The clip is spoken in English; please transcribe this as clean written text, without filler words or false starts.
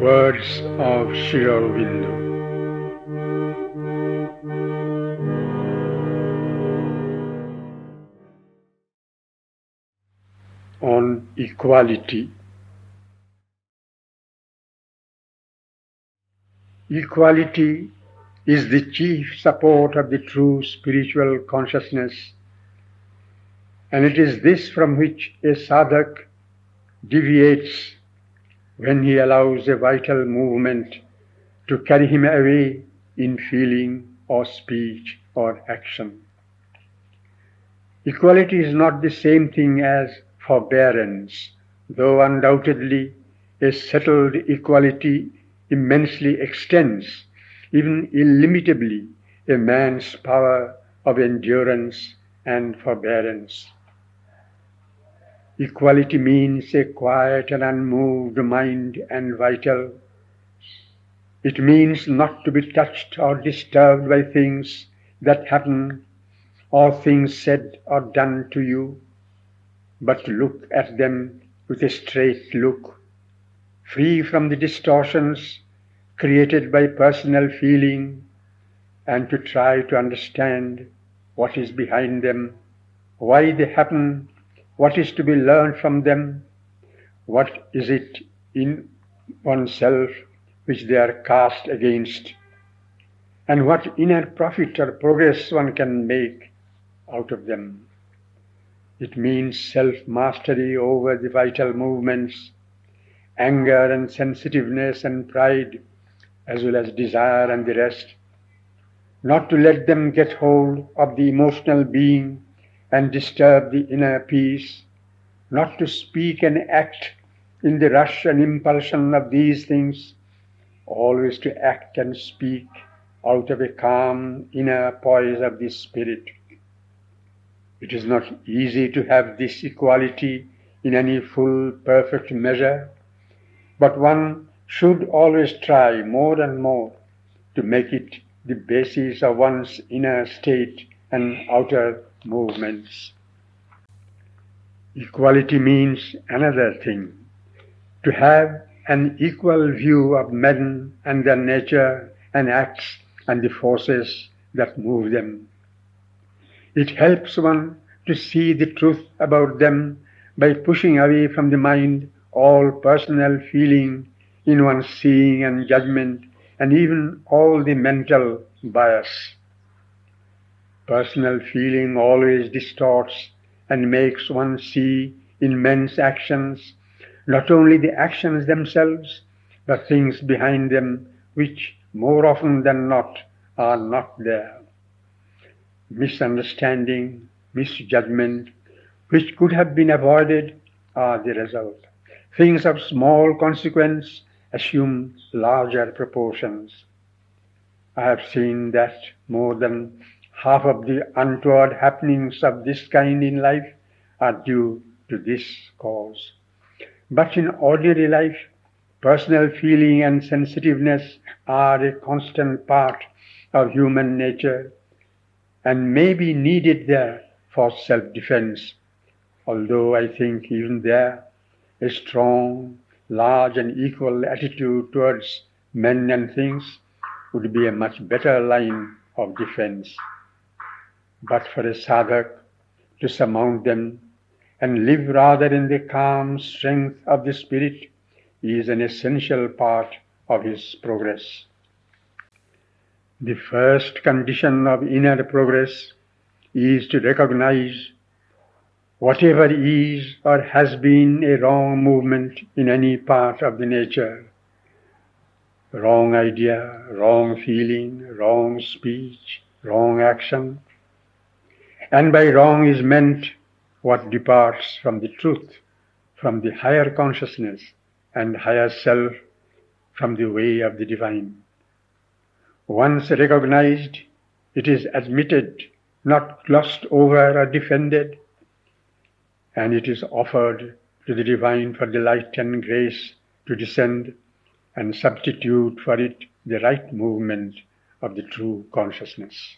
Words of Sri Aurobindo. On equality. Equality is the chief support of the true spiritual consciousness, and it is this from which a sadhak deviates when he allows a vital movement to carry him away in feeling or speech or action. Equality is not the same thing as forbearance, though undoubtedly a settled equality immensely extends, even illimitably, a man's power of endurance and forbearance. Equality means a quiet and unmoved mind and vital. It means not to be touched or disturbed by things that happen or things said or done to you, but to look at them with a straight look, free from the distortions created by personal feeling, and to try to understand what is behind them, why they happen, what is to be learned from them, what is it in oneself which they are cast against, and what inner profit or progress one can make out of them. It means self-mastery over the vital movements, anger and sensitiveness and pride, as well as desire and the rest, not to let them get hold of the emotional being and disturb the inner peace, not to speak and act in the rush and impulsion of these things, always to act and speak out of a calm inner poise of the spirit. It is not easy to have this equality in any full, perfect measure, but one should always try more and more to make it the basis of one's inner state and outer movements. Equality means another thing, to have an equal view of men and their nature and acts and the forces that move them. It helps one to see the truth about them by pushing away from the mind all personal feeling in one's seeing and judgment, and even all the mental bias. Personal feeling always distorts and makes one see in men's actions not only the actions themselves, but things behind them which more often than not are not there. Misunderstanding, misjudgment, which could have been avoided, are the result. Things of small consequence assume larger proportions. I have seen that more than half of the untoward happenings of this kind in life are due to this cause. But in ordinary life, personal feeling and sensitiveness are a constant part of human nature and may be needed there for self-defense, although I think even there a strong, large and equal attitude towards men and things would be a much better line of defense. But for a sadhak to surmount them and live rather in the calm strength of the spirit is an essential part of his progress. The first condition of inner progress is to recognize whatever is or has been a wrong movement in any part of the nature, wrong idea, wrong feeling, wrong speech, wrong action, and by wrong is meant what departs from the truth, from the higher consciousness and higher self, from the way of the divine. Once recognized, it is admitted, not glossed over or defended, and it is offered to the divine for the light and grace to descend and substitute for it the right movement of the true consciousness.